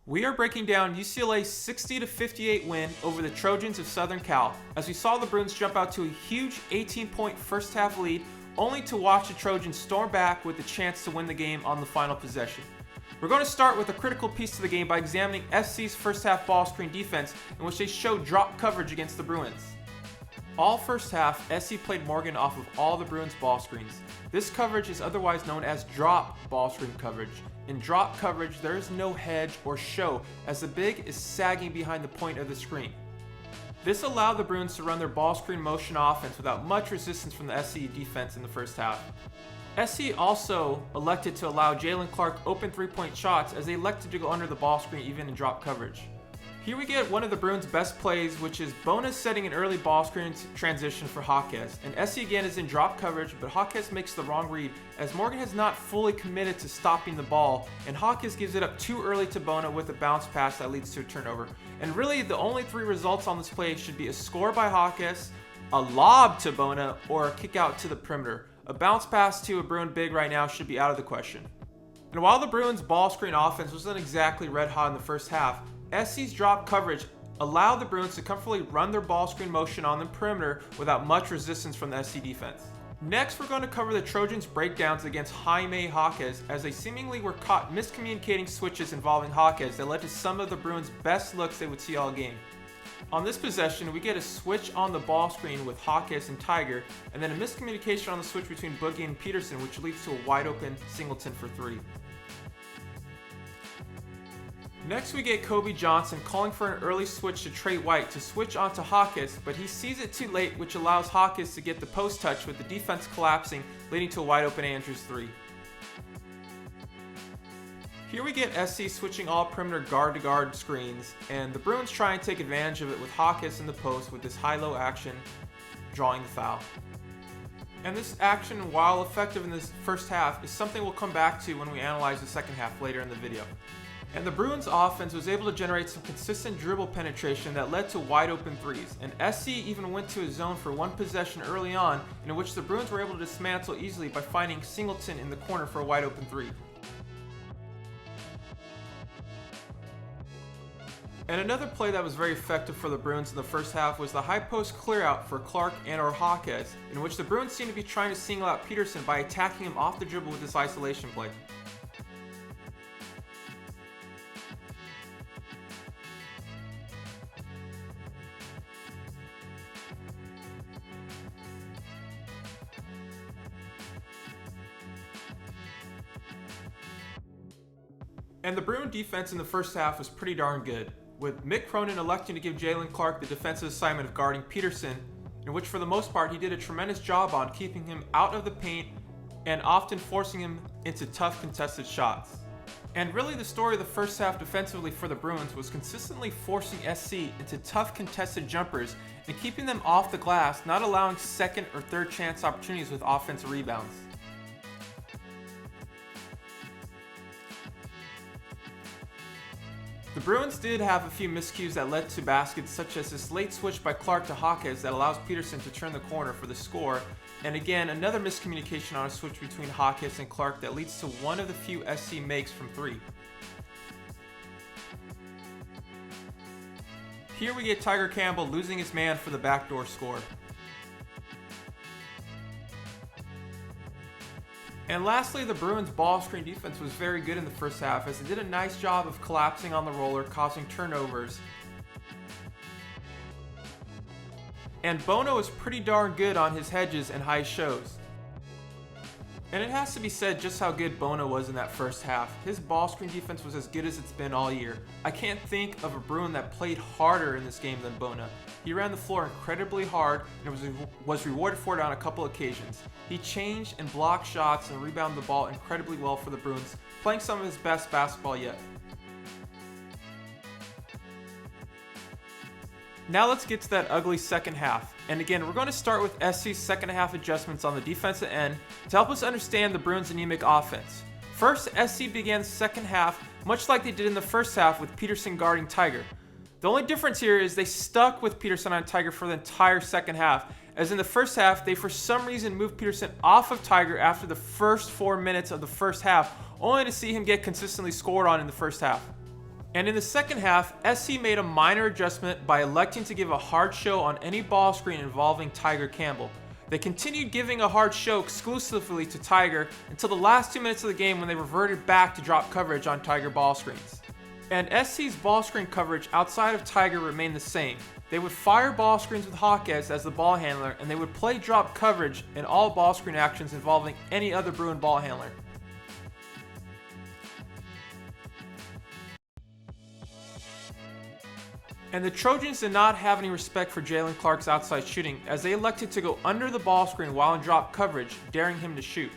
We are breaking down UCLA's 60-58 win over the Trojans of Southern Cal, as we saw the Bruins jump out to a huge 18-point first half lead, only to watch the Trojans storm back with the chance to win the game on the final possession. We're going to start with a critical piece to the game by examining SC's first half ball screen defense, in which they showed drop coverage against the Bruins. All first half, SC played Morgan off of all the Bruins ball screens. This coverage is otherwise known as drop ball screen coverage. In drop coverage, there is no hedge or show, as the big is sagging behind the point of the screen. This allowed the Bruins to run their ball screen motion offense without much resistance from the SC defense in the first half. SC also elected to allow Jalen Clark open three-point shots, as they elected to go under the ball screen even in drop coverage. Here we get one of the Bruins' best plays, which is Bona setting an early ball screen transition for Hawkes. And SC again is in drop coverage, but Hawkes makes the wrong read, as Morgan has not fully committed to stopping the ball, and Hawkes gives it up too early to Bona with a bounce pass that leads to a turnover. And really, the only three results on this play should be a score by Hawkes, a lob to Bona, or a kick out to the perimeter. A bounce pass to a Bruin big right now should be out of the question. And while the Bruins' ball screen offense wasn't exactly red hot in the first half, SC's drop coverage allowed the Bruins to comfortably run their ball screen motion on the perimeter without much resistance from the SC defense. Next, we're going to cover the Trojans' breakdowns against Jaime Hawkes, as they seemingly were caught miscommunicating switches involving Hawkes that led to some of the Bruins' best looks they would see all game. On this possession, we get a switch on the ball screen with Hawkes and Tiger, and then a miscommunication on the switch between Boogie and Peterson, which leads to a wide open Singleton for three. Next, we get Kobe Johnson calling for an early switch to Trey White to switch onto Hawkes, but he sees it too late, which allows Hawkes to get the post touch with the defense collapsing, leading to a wide open Andrews three. Here we get SC switching all perimeter guard-to-guard screens, and the Bruins try and take advantage of it with Hawkes in the post with this high-low action, drawing the foul. And this action, while effective in this first half, is something we'll come back to when we analyze the second half later in the video. And the Bruins offense was able to generate some consistent dribble penetration that led to wide open threes, and SC even went to a zone for one possession early on, in which the Bruins were able to dismantle easily by finding Singleton in the corner for a wide open three. And another play that was very effective for the Bruins in the first half was the high post clear out for Clark and or Hawkes, in which the Bruins seemed to be trying to single out Peterson by attacking him off the dribble with this isolation play. And the Bruin defense in the first half was pretty darn good, with Mick Cronin electing to give Jalen Clark the defensive assignment of guarding Peterson, in which for the most part he did a tremendous job on keeping him out of the paint and often forcing him into tough contested shots. And really the story of the first half defensively for the Bruins was consistently forcing SC into tough contested jumpers and keeping them off the glass, not allowing second or third chance opportunities with offensive rebounds. The Bruins did have a few miscues that led to baskets, such as this late switch by Clark to Hawkes that allows Peterson to turn the corner for the score, and again another miscommunication on a switch between Hawkes and Clark that leads to one of the few SC makes from three. Here we get Tiger Campbell losing his man for the backdoor score. And lastly, the Bruins' ball screen defense was very good in the first half, as they did a nice job of collapsing on the roller, causing turnovers. And Bona was pretty darn good on his hedges and high shows. And it has to be said just how good Bona was in that first half. His ball screen defense was as good as it's been all year. I can't think of a Bruin that played harder in this game than Bona. He ran the floor incredibly hard and was rewarded for it on a couple occasions. He changed and blocked shots and rebounded the ball incredibly well for the Bruins, playing some of his best basketball yet. Now let's get to that ugly second half. And again, we're going to start with SC's second half adjustments on the defensive end to help us understand the Bruins' anemic offense. First, SC began the second half much like they did in the first half with Peterson guarding Tiger. The only difference here is they stuck with Peterson on Tiger for the entire second half, as in the first half, they for some reason moved Peterson off of Tiger after the first 4 minutes of the first half, only to see him get consistently scored on in the first half. And in the second half, SC made a minor adjustment by electing to give a hard show on any ball screen involving Tiger Campbell. They continued giving a hard show exclusively to Tiger until the last 2 minutes of the game when they reverted back to drop coverage on Tiger ball screens. And SC's ball screen coverage outside of Tiger remained the same. They would fire ball screens with Hawkes as the ball handler, and they would play drop coverage in all ball screen actions involving any other Bruin ball handler. And the Trojans did not have any respect for Jalen Clark's outside shooting, as they elected to go under the ball screen while in drop coverage, daring him to shoot.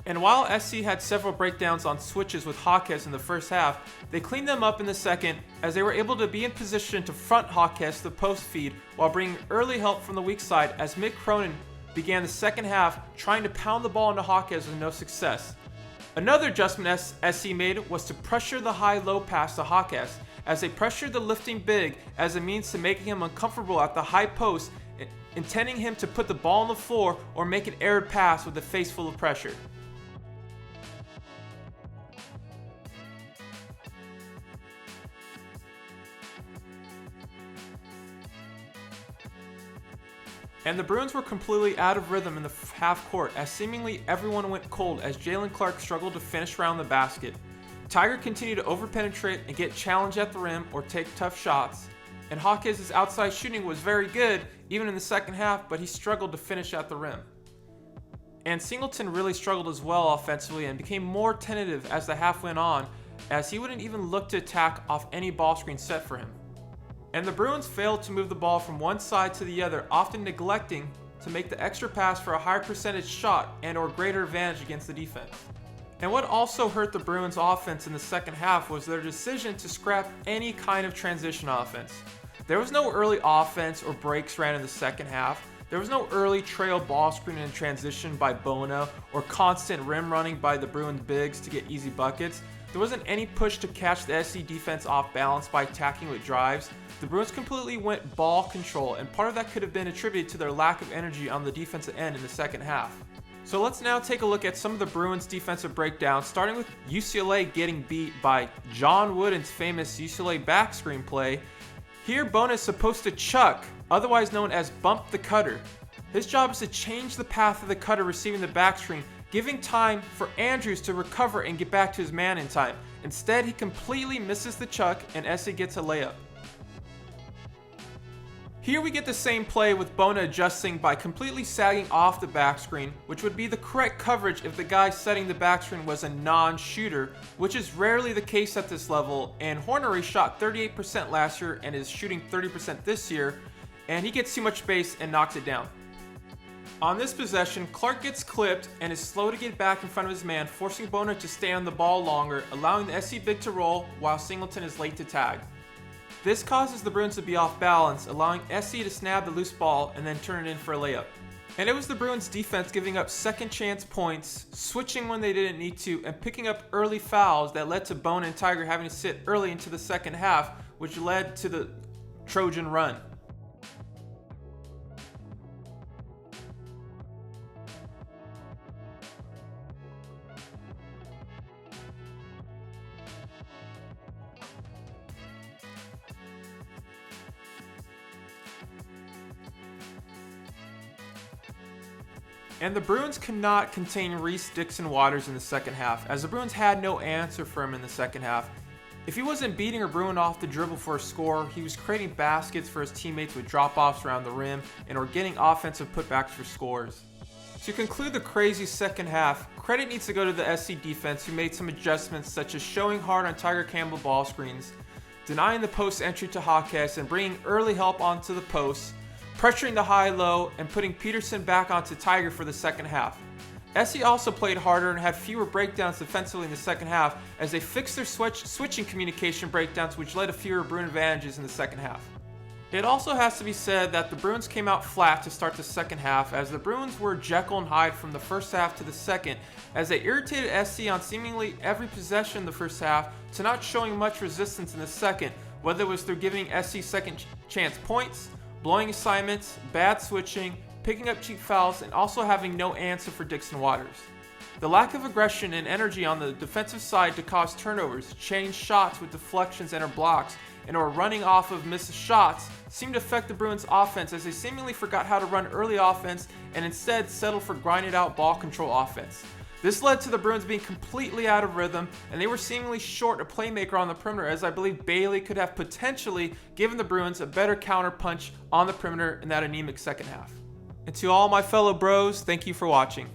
And while SC had several breakdowns on switches with Hawkes in the first half, they cleaned them up in the second, as they were able to be in position to front Hawkes the post feed while bringing early help from the weak side, as Mick Cronin began the second half trying to pound the ball into Hawkes with no success. Another adjustment SC made was to pressure the high-low pass to Hawkes, as they pressured the lifting big as a means to making him uncomfortable at the high post, intending him to put the ball on the floor or make an aired pass with a face full of pressure. And the Bruins were completely out of rhythm in the half court, as seemingly everyone went cold as Jalen Clark struggled to finish around the basket. Tiger continued to overpenetrate and get challenged at the rim or take tough shots. And Hawkes' outside shooting was very good even in the second half, but he struggled to finish at the rim. And Singleton really struggled as well offensively and became more tentative as the half went on, as he wouldn't even look to attack off any ball screen set for him. And the Bruins failed to move the ball from one side to the other, often neglecting to make the extra pass for a higher percentage shot and or greater advantage against the defense. And what also hurt the Bruins offense in the second half was their decision to scrap any kind of transition offense. There was no early offense or breaks ran in the second half. There was no early trail ball screen and transition by Bona or constant rim running by the Bruins bigs to get easy buckets. There wasn't any push to catch the SC defense off balance by attacking with drives. The Bruins completely went ball control, and part of that could have been attributed to their lack of energy on the defensive end in the second half. So let's now take a look at some of the Bruins' defensive breakdowns, starting with UCLA getting beat by John Wooden's famous UCLA back screen play. Here, Bona is supposed to chuck, otherwise known as bump the cutter. His job is to change the path of the cutter receiving the back screen, giving time for Andrews to recover and get back to his man in time. Instead, he completely misses the chuck and SC gets a layup. Here we get the same play with Bona adjusting by completely sagging off the back screen, which would be the correct coverage if the guy setting the back screen was a non-shooter, which is rarely the case at this level, and Hornery shot 38% last year and is shooting 30% this year, and he gets too much space and knocks it down. On this possession, Clark gets clipped and is slow to get back in front of his man, forcing Bona to stay on the ball longer, allowing the SC big to roll while Singleton is late to tag. This causes the Bruins to be off balance, allowing SC to snag the loose ball and then turn it in for a layup. And it was the Bruins defense giving up second chance points, switching when they didn't need to, and picking up early fouls that led to Bona and Tiger having to sit early into the second half, which led to the Trojan run. And the Bruins could not contain Reese Dixon Waters in the second half, as the Bruins had no answer for him in the second half. If he wasn't beating a Bruin off the dribble for a score, he was creating baskets for his teammates with drop-offs around the rim and or getting offensive putbacks for scores. To conclude the crazy second half, credit needs to go to the SC defense, who made some adjustments such as showing hard on Tiger Campbell ball screens, denying the post entry to Hawkes and bringing early help onto the post, pressuring the high-low, and putting Peterson back onto Tiger for the second half. SC also played harder and had fewer breakdowns defensively in the second half as they fixed their switching communication breakdowns, which led to fewer Bruin advantages in the second half. It also has to be said that the Bruins came out flat to start the second half, as the Bruins were Jekyll and Hyde from the first half to the second, as they irritated SC on seemingly every possession in the first half to not showing much resistance in the second, whether it was through giving SC second chance points, blowing assignments, bad switching, picking up cheap fouls, and also having no answer for Dixon Waters. The lack of aggression and energy on the defensive side to cause turnovers, change shots with deflections and or blocks, and or running off of missed shots seemed to affect the Bruins offense as they seemingly forgot how to run early offense and instead settled for grinded out ball control offense. This led to the Bruins being completely out of rhythm, and they were seemingly short a playmaker on the perimeter, as I believe Bailey could have potentially given the Bruins a better counter punch on the perimeter in that anemic second half. And to all my fellow bros, thank you for watching.